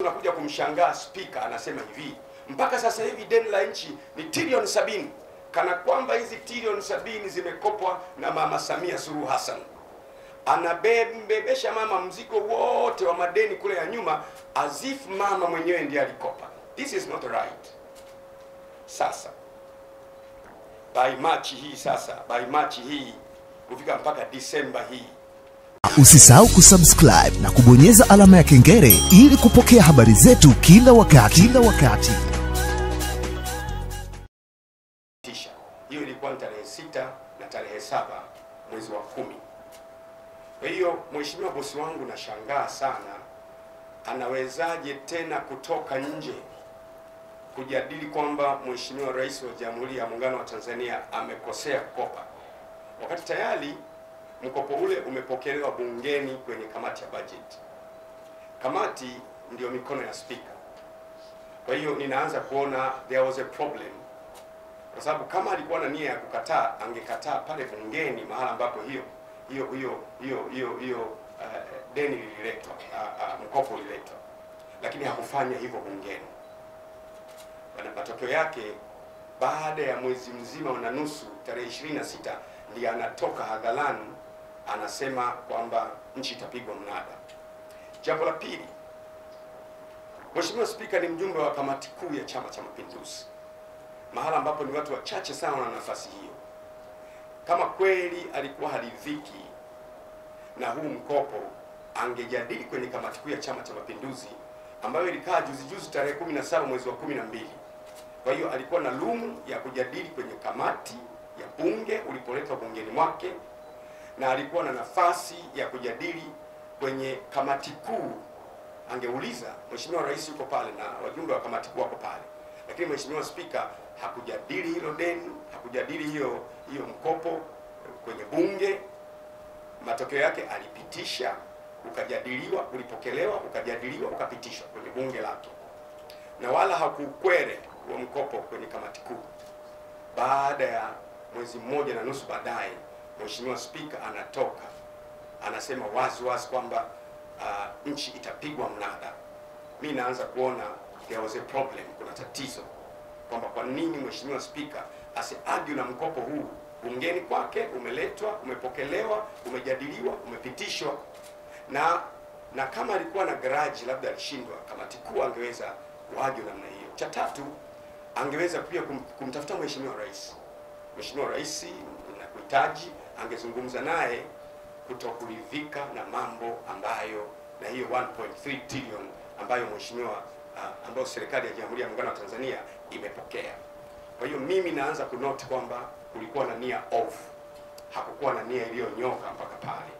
tunakuja kumshangaa speaker anasema hivi, mpaka sasa hivi deni la nchi ni trilioni 70, kana kwamba hizi trilioni 70 zimekopwa na Mama Samia Suluhu Hassan. Anabebesha mama mzigo wote wa madeni kule ya nyuma, as if mama mwenyewe ndiye alikopa. This is not right. Sasa by March hii kufika mpaka Disemba hii, usisahau kusubscribe na kubonyeza alama ya kengele ili kupokea habari zetu kila wakati. Hiyo ilikuwa tarehe 6 na tarehe 7 mwezi wa 10. Kwa hiyo mheshimiwa bosi wangu, nashangaa sana, anawezaje tena kutoka nje kujadili kwamba Mheshimiwa Rais wa Jamhuri ya Muungano wa Tanzania amekosea kukopa, wakati tayari mkopo ule umepokelewa bungeni kwenye kamati ya budget. Kamati ndio mikono ya speaker. Kwa hiyo ninaanza kuona there was a problem, kwa sababu kama alikuwa na nia ya kukataa, angekataa pale bungeni, mahala ambapo hiyo deni lililetwa, mkopo uliletwa, lakini hakufanya hivyo bungeni. Matokeo yake, baada ya mwezi mzima na nusu, tarehe 26 ndiye anatoka hadharani anasema kwamba nchi itapigwa mnada. Jambo la pili, Mheshimiwa Spika ni mjumbe wa kamati kuu ya Chama cha Mapinduzi, mahala ambapo ni watu wachache sana wana nafasi hiyo. Kama kweli alikuwa haridhiki na huu mkopo, angejadili kwenye kamati kuu ya Chama cha Mapinduzi ambayo ilikaa juzi tarehe 17 mwezi wa 12. Kwa hiyo alikuwa na lumu ya kujadili kwenye kamati ya bunge ulipoletwa bungeni mwake, na alikuwa na nafasi ya kujadili kwenye kamati kuu. Angeuliza, Mheshimiwa Rais yuko pale na wajumbe wa kamati kuu wako pale, lakini Mheshimiwa Spika hakujadili hilo deni, hakujadili hiyo mkopo kwenye bunge. Matokeo yake alipitisha, ukajadiliwa, ulipokelewa, ukajadiliwa, ukapitishwa kwenye bunge lake, na wala hakukwere wa mkopo kwenye kamati kuu. Baada ya mwezi mmoja na nusu baadaye, Mheshimiwa Spika anatoka anasema wazi kwamba nchi itapigwa mnada. Mimi naanza kuona there was a problem, kuna tatizo, kwamba kwa nini Mheshimiwa Spika asiargue na mkopo huu bungeni kwake, umeletwa, umepokelewa, umejadiliwa, umepitishwa, na kama alikuwa na garage, labda alishindwa, kamati kuu angeweza kuargue namna hiyo. Cha tatu, angeweza pia kumtafuta Mheshimiwa Rais. Mheshimiwa Rais na kuhitaji, angezungumza naye kutokuridhika na mambo ambayo, na hiyo 1.3 trillion ambayo ambayo serikali ya Jamhuri ya Muungano wa Tanzania imepokea. Kwa hiyo mimi naanza kunote kwamba kulikuwa na nia off, hakukuwa na nia iliyonyoka mpaka pale.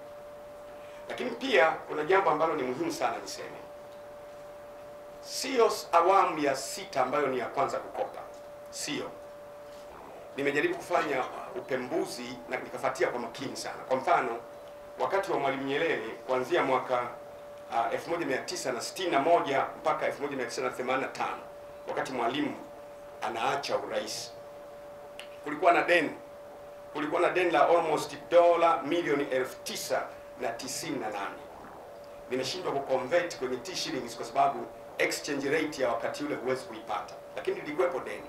Lakini pia kuna jambo ambalo ni muhimu sana niseme. Sio awamu ya 6 ambayo ni ya kwanza kukopa. Sio. Nimejaribu kufanya upembuzi na nikafuatia kwa makini sana. Kwa mfano, wakati wa Mwalimu Nyerere kuanzia mwaka 1961 mpaka 1985, wakati Mwalimu anaacha urais, kulikuwa na deni la almost dola milioni 998. Nimeshindwa kuconvert kwenye shillings kwa sababu exchange rate ya wakati ule huwezi kuipata, lakini lilikuwepo deni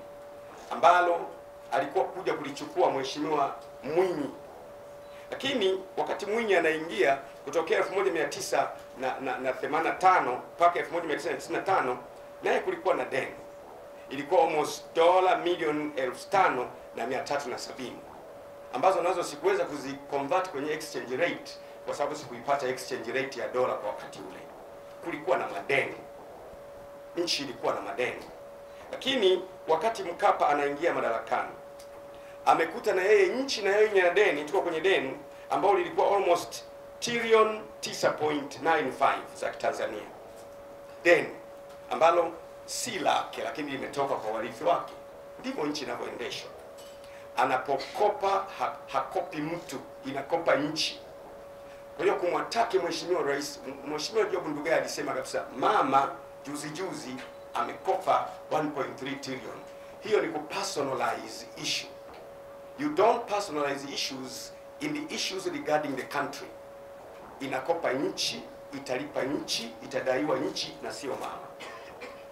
ambalo alikuwa kuja kulichukua Mheshimiwa Mwinyi. Lakini wakati Mwinyi anaingia kutokea 1985 mpaka 1995, naye kulikuwa na deni, ilikuwa almost dola milioni 5,370, ambazo nazo sikuweza kuziconvert kwenye exchange rate kwa sababu sikuipata exchange rate ya dola kwa wakati ule. Kulikuwa na madeni, nchi ilikuwa na madeni. Lakini wakati Mkapa anaingia madarakani, amekuta na yeye nchi na yeye ina deni, tuko kwenye deni ambao lilikuwa almost trillion 9.95 za Tanzania. Deni ambalo si lake, lakini limetoka kwa warithi wake. Ndivyo nchi inavyoendeshwa. Anapokopa hakopi mtu, inakopa nchi. Kwa hiyo kumwataki Mheshimiwa Rais, Mheshimiwa Job Ndugai alisema kabisa, mama juzi amekopa 1.3 trillion. Hiyo ni kupersonalize issue. You don't personalize issues in the issues regarding the country. Inakopa nchi, italipa nchi, itadaiwa nchi, na sio mama.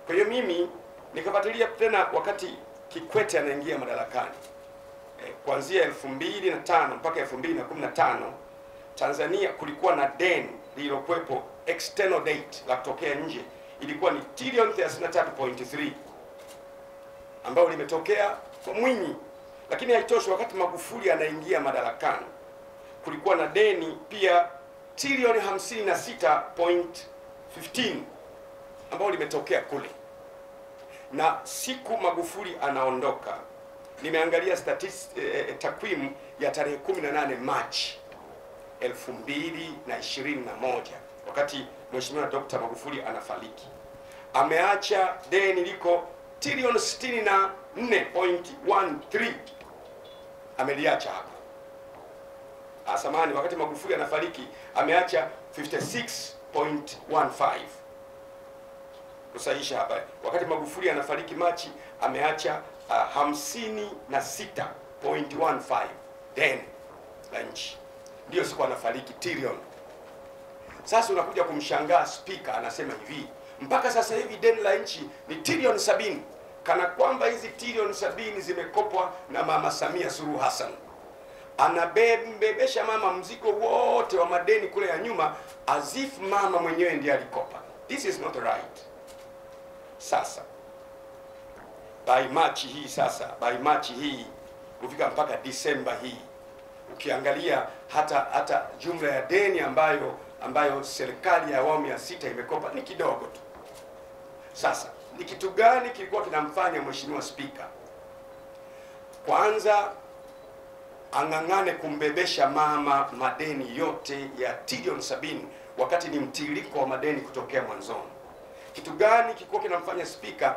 Kwa hiyo mimi nikafuatilia tena wakati Kikwete anaingia madarakani. Kuanzia 2005 mpaka 2015 Tanzania kulikuwa na deni lililokuwepo external debt la kutokea nje, ilikuwa ni trilioni 33.3 ambao limetokea kwa Mwinyi. Lakini haitoshi, wakati Magufuli anaingia madarakani kulikuwa na deni pia trilioni 56.15 ambao limetokea kule. Na siku Magufuli anaondoka, nimeangalia takwimu ya tarehe 18 Machi 2021 wakati Mheshimiwa Dr. Magufuli anafariki, ameacha deni liko trilioni 64.13 ameliacha hapa. Asamani, wakati Magufuli anafariki ameacha 56.15. Kusahisha hapa, wakati Magufuli anafariki Machi ameacha 56.15 deni la nchi. Ndio siku anafariki trilioni. Sasa unakuja kumshangaa spika anasema hivi, mpaka sasa hivi deni la nchi ni trilioni 70, kana kwamba hizi trilioni 70 zimekopwa na Mama Samia Suluhu Hassan. Anabebesha mama mzigo wote wa madeni kule ya nyuma, as if mama mwenyewe ndiye alikopa. This is not right. Sasa by March hii kufika mpaka Disemba hii, ukiangalia hata jumla ya deni ambayo serikali ya awamu ya 6 imekopa ni kidogo tu. Sasa ni kitu gani kilikuwa kinamfanya Mheshimiwa Spika kwanza ang'ang'ane kumbebesha mama madeni yote ya trilioni 70 wakati ni mtiririko wa madeni kutokea mwanzoni? Kitu gani kilikuwa kinamfanya Spika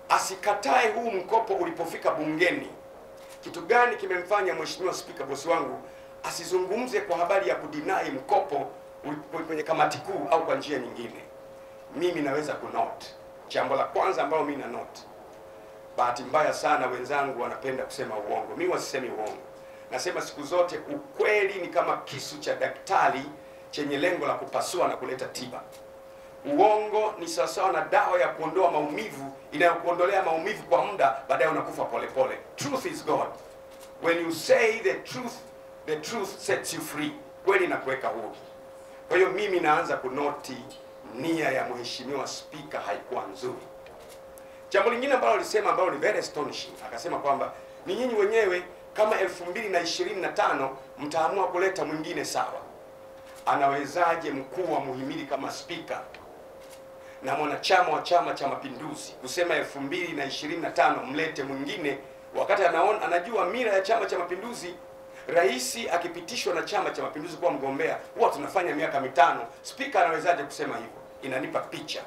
asikatae huu mkopo ulipofika bungeni? Kitu gani kimemfanya Mheshimiwa Spika, bosi wangu, asizungumze kwa habari ya kudinai mkopo kwenye kamati kuu au kwa njia nyingine? Mimi naweza kunote jambo la kwanza ambalo mimi na note. Bahati mbaya sana wenzangu wanapenda kusema uongo. Mimi wasisemi uongo. Nasema siku zote ukweli ni kama kisu cha daktari chenye lengo la kupasua na kuleta tiba. Uongo ni sawasawa na dawa ya kuondoa maumivu inayokuondolea maumivu kwa muda, baadaye unakufa polepole. Truth is God. When you say the truth sets you free. Kweli na kuweka huru. Kwa hiyo mimi naanza kunoti nia ya Mheshimiwa Spika haikuwa nzuri. Jambo lingine ambalo alisema ambalo ni very astonishing, akasema kwamba ni nyinyi wenyewe kama 2025 mtaamua kuleta mwingine, sawa. Anawezaje mkuu wa muhimili kama Spika na mwanachama wa Chama cha Mapinduzi kusema 2025 mlete mwingine, wakati anajua mira ya Chama cha Mapinduzi? Rais akipitishwa na Chama cha Mapinduzi kuwa mgombea huwa tunafanya miaka 5. Spika anawezaje kusema hivyo? Inanipa picha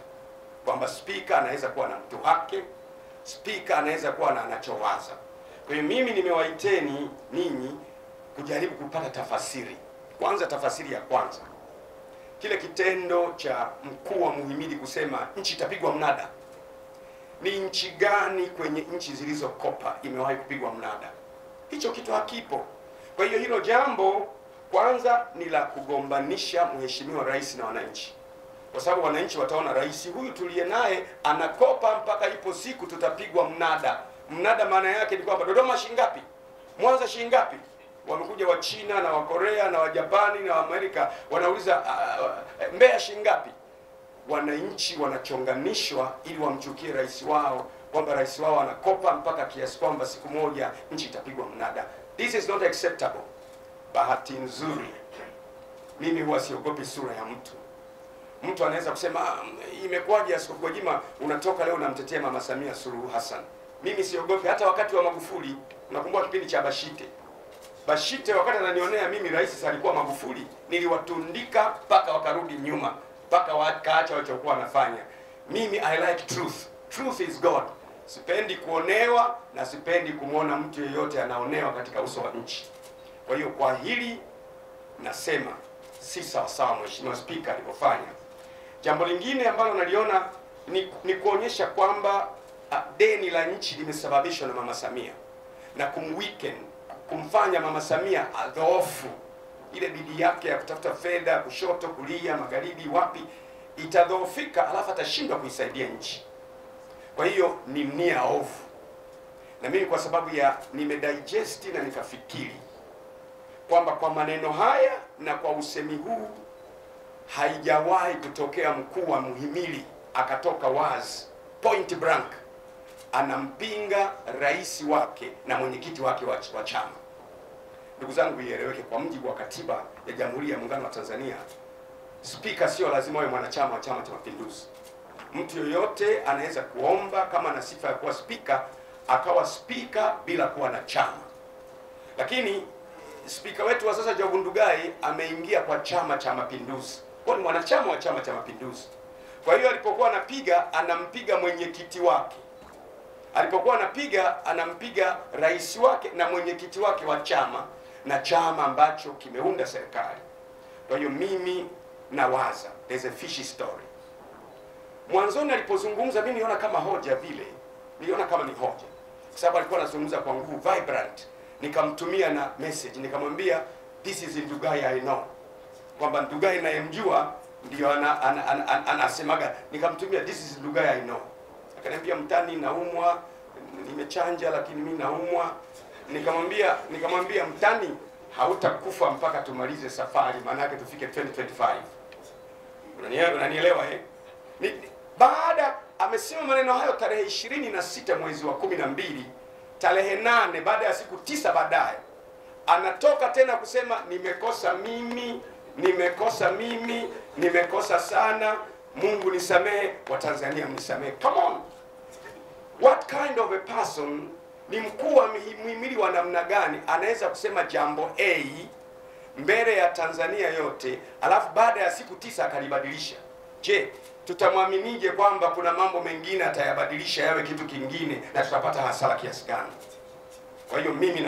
kwamba Spika anaweza kuwa na mtu wake, Spika anaweza kuwa na anachowaza. Kwa hiyo mimi nimewaiteni ninyi kujaribu kupata tafasiri. Kwanza, tafasiri ya kwanza, kile kitendo cha mkuu wa muhimili kusema nchi itapigwa mnada. Ni nchi gani kwenye nchi zilizokopa imewahi kupigwa mnada? Hicho kitu hakipo. Kwa hiyo hilo jambo kwanza ni la kugombanisha Mheshimiwa Rais na wananchi, kwa sababu wananchi wataona rais huyu tuliye naye anakopa mpaka ipo siku tutapigwa mnada. Mnada maana yake ni kwamba Dodoma shingapi, Mwanza shingapi. Wamekuja wa China na wa Korea na wa Japani na wa Amerika wanauliza Mbeya shingapi. Wananchi wanachonganishwa ili wamchukie rais wao, kwamba rais wao anakopa mpaka kiasi kwamba siku moja nchi itapigwa mnada. This is not acceptable. Bahati nzuri mimi huwa siogopi sura ya mtu. Mtu anaweza kusema imekwaje Askofu Gwajima unatoka leo unamtetea Mama Samia Suluhu Hassan. Mimi siogopi. Hata wakati wa Magufuli, unakumbuka kipindi cha Bashite wakati ananionea mimi rais alikuwa Magufuli, niliwatundika mpaka wakarudi nyuma, mpaka wakaacha walichokuwa wanafanya. Mimi I like truth. Truth is God. Sipendi kuonewa na sipendi kumwona mtu yeyote anaonewa katika uso wa nchi. Kwa hiyo kwa hili nasema si sawa Mheshimiwa Spika alipofanya. Jambo lingine ambalo naliona ni kuonyesha kwamba deni la nchi limesababishwa na Mama Samia na kumfanya Mama Samia adhoofu. Ile bidii yake ya kutafuta fedha kushoto, kulia, magharibi, wapi itadhoofika, alafu atashindwa kuisaidia nchi. Kwa hiyo ni nia ovu, na mimi kwa sababu ya nimedigest na nikafikiri kwamba kwa maneno haya na kwa usemi huu haijawahi kutokea mkuu wa muhimili akatoka wazi point blank anampinga rais wake na mwenyekiti wake wa chama. Ndugu zangu, ieleweke, kwa mujibu wa katiba ya Jamhuri ya Muungano wa Tanzania, spika sio lazima awe mwanachama wa Chama cha Mapinduzi. Mtu yoyote anaweza kuomba kama ana sifa ya kuwa spika akawa spika bila kuwa na chama. Lakini spika wetu wa sasa Job Ndugai ameingia kwa Chama cha Mapinduzi, kwa ni mwanachama wa Chama cha Mapinduzi. Kwa hiyo alipokuwa anapiga anampiga mwenyekiti wake, alipokuwa anapiga anampiga rais wake na mwenyekiti wake wa chama na chama ambacho kimeunda serikali. Kwa hiyo mimi nawaza there's a fishy story. Mwanzoni alipozungumza mimi niliona kama hoja vile, niliona kama ni hoja, kwa sababu alikuwa anazungumza kwa nguvu vibrant. Nikamtumia na message nikamwambia this is Ndugai I know, kwamba Ndugai nayemjua ndio anasemaga. Nikamtumia this is Ndugai I know. Akaniambia mtani, naumwa, nimechanja lakini mimi naumwa. Nikamwambia mtani, hautakufa mpaka tumalize safari, maana yake tufike 2025. Unanielewa eh? Baada amesema maneno hayo tarehe 26 mwezi wa 12, tarehe 8 baada ya siku 9 baadaye anatoka tena kusema nimekosa mimi, nimekosa sana, Mungu nisamehe, Watanzania mnisamehe. Come on, what kind of a person, ni mkuu wa muhimili wa namna gani anaweza kusema jambo A mbele ya Tanzania yote alafu baada ya siku 9 akalibadilisha? Je, tutamwaminije kwamba kuna mambo mengine atayabadilisha yawe kitu kingine na tutapata hasara kiasi gani? Kwa hiyo mimi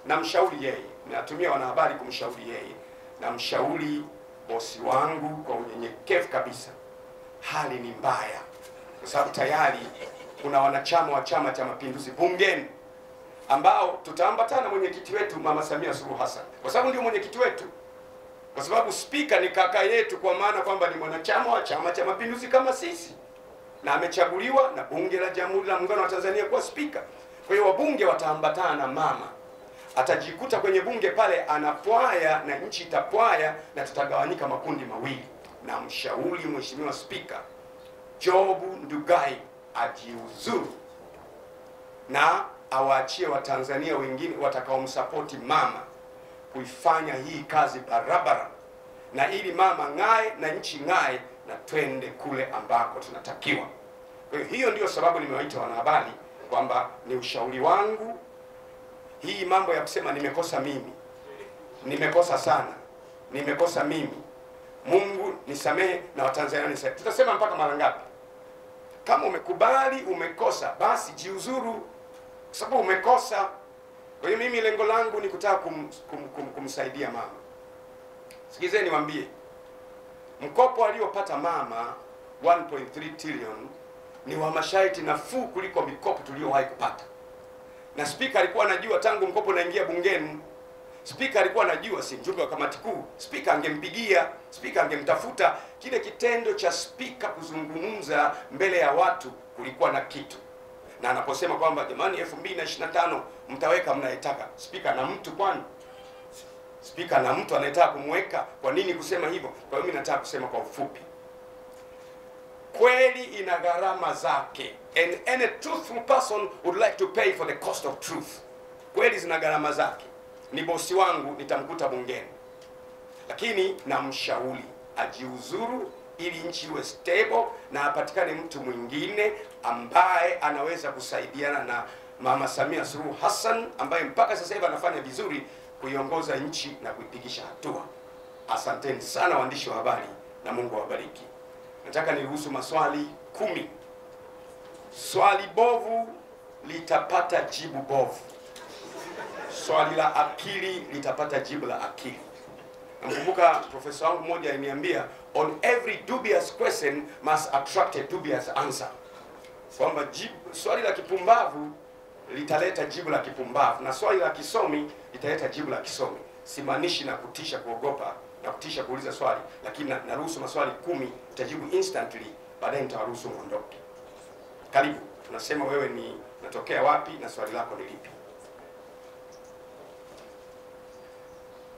namshauri yeye, natumia wanahabari kumshauri yeye, namshauri bosi wangu kwa unyenyekevu kabisa, hali ni mbaya, kwa sababu tayari kuna wanachama wa Chama cha Mapinduzi bungeni ambao tutaambatana mwenyekiti wetu Mama Samia Suluhu Hassan, kwa sababu ndio mwenyekiti wetu, kwa sababu spika ni kaka yetu, kwa maana kwamba ni mwanachama wa Chama cha Mapinduzi kama sisi, na amechaguliwa na bunge la Jamhuri ya Muungano wa Tanzania kuwa spika. Kwa hiyo wabunge wataambatana na mama, atajikuta kwenye bunge pale anapwaya na nchi itapwaya na tutagawanyika makundi mawili. Na mshauri Mheshimiwa Spika Job Ndugai ajiuzuru na awaachie Watanzania wengine watakaomsapoti mama kuifanya hii kazi barabara, na ili mama ng'ae na nchi ng'ae na twende kule ambako tunatakiwa. Kwa hiyo ndio sababu nimewaita wanahabari, kwamba ni ushauri wangu. Hii mambo ya kusema nimekosa mimi, nimekosa sana, nimekosa mimi, Mungu nisamehe na Watanzania nisamehe, tutasema mpaka mara ngapi? Kama umekubali umekosa, basi jiuzuru, kwa sababu umekosa. Kwa hiyo mimi lengo langu ni kutaka kumsaidia mama. Sikizeni niwaambie, mkopo aliopata mama 1.3 trillion ni wa masharti nafuu kuliko mikopo tuliyowahi kupata. Na spika alikuwa anajua tangu mkopo unaingia bungeni. Spika alikuwa anajua, si mjumbe wa kamati kuu, spika angempigia, spika angemtafuta. Kile kitendo cha spika kuzungumza mbele ya watu kulikuwa na kitu. Na anaposema kwamba jamani 2025 mtaweka mnayetaka, spika na mtu, kwani spika na mtu anayetaka kumweka, kwa nini kusema hivyo? Kwa hiyo mimi nataka kusema kwa ufupi, kweli ina gharama zake, and any truthful person would like to pay for the cost of truth. Kweli zina gharama zake. Ni bosi wangu, nitamkuta bungeni, lakini namshauri ajiuzuru ili nchi iwe stable na apatikane mtu mwingine ambaye anaweza kusaidiana na Mama Samia Suluhu Hassan, ambaye mpaka sasa hivi anafanya vizuri kuiongoza nchi na kuipigisha hatua. Asanteni sana waandishi wa habari na Mungu awabariki. Nataka niruhusu maswali 10. Swali bovu litapata jibu bovu. Swali la akili litapata jibu la akili. Nakumbuka profesa wangu mmoja aliniambia, on every dubious question must attract a dubious answer. Kwamba swali la kipumbavu litaleta jibu la kipumbavu na swali la kisomi litaleta jibu la kisomi. Simaanishi na kutisha kuogopa na kutisha kuuliza swali, lakini naruhusu maswali 10 nitajibu instantly, baadaye nitawaruhusu muondoke. Karibu. Tunasema wewe ni natokea wapi na swali lako ni lipi.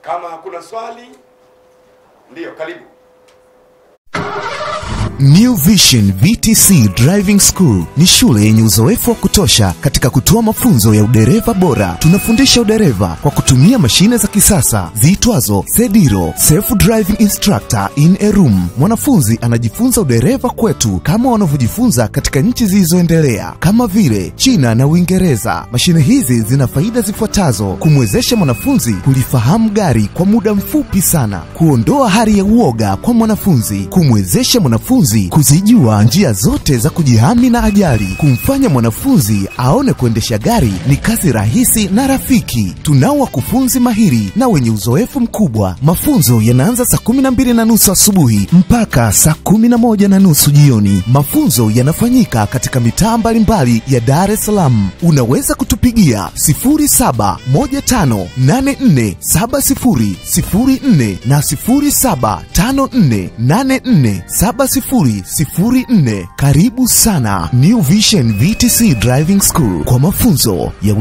Kama hakuna swali, ndio karibu. New Vision VTC Driving School ni shule yenye uzoefu wa kutosha katika kutoa mafunzo ya udereva bora. Tunafundisha udereva kwa kutumia mashine za kisasa ziitwazo Sediro, Self Driving Instructor in a Room. Mwanafunzi anajifunza udereva kwetu kama wanavyojifunza katika nchi zilizoendelea kama vile China na Uingereza. Mashine hizi zina faida zifuatazo: kumwezesha mwanafunzi kulifahamu gari kwa muda mfupi sana, kuondoa hali ya uoga kwa mwanafunzi, kumwezesha mwanafunzi kuzijua njia zote za kujihami na ajali, kumfanya mwanafunzi aone kuendesha gari ni kazi rahisi na rafiki. Tunao wakufunzi mahiri na wenye uzoefu mkubwa. Mafunzo yanaanza saa 12:30 asubuhi mpaka saa 11:30 jioni. Mafunzo yanafanyika katika mitaa mbalimbali ya Dar es Salaam. Unaweza kutupigia 0715847004 na 0754847004. Karibu sana New Vision VTC Driving School kwa mafunzo ya